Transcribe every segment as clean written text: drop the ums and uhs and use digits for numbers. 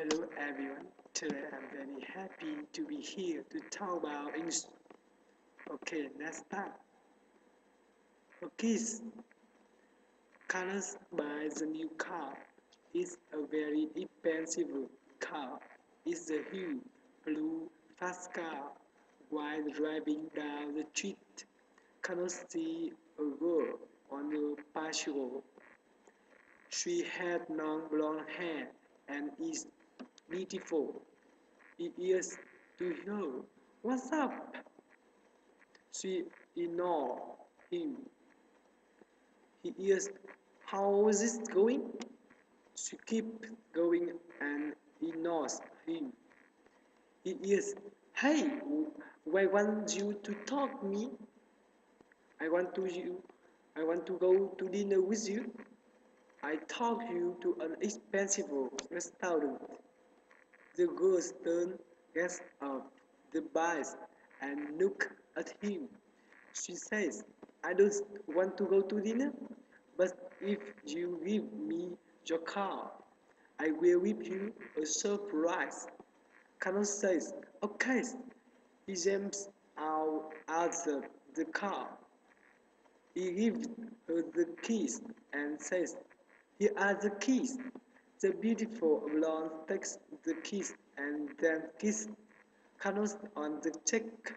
Hello everyone, today I'm very happy to be here to talk about English. Okay, let's start. Okay, colors by the new car is a very expensive car. It's a huge blue fast car. While driving down the street, cannot see a girl on a bicycle. She had long blonde hair and is beautiful. It is to her. What's up? She ignored him. He is. How is it going? She keeps going and ignores him. He is. Hey, why want you to talk me? I want to you. I want to go to dinner with you. I took you to an expensive restaurant. The girls turn gets up the bus and look at him. She says, I don't want to go to dinner, but if you give me your car, I will give you a surprise. Carlos says, okay. He jumps out of the car. He gives her the keys and says, here are the keys. The beautiful blonde takes the keys and then kisses Carlos on the cheek.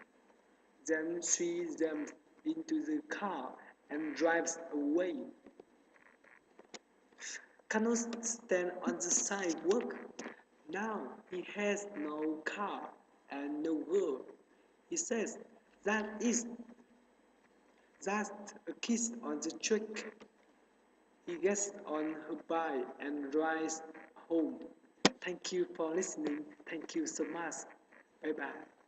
Then she jumps into the car and drives away. Carlos stands on the sidewalk. Now he has no car and no girl. He says, that's a kiss on the cheek. He gets on her bike and drives home. Thank you for listening. Thank you so much. Bye bye.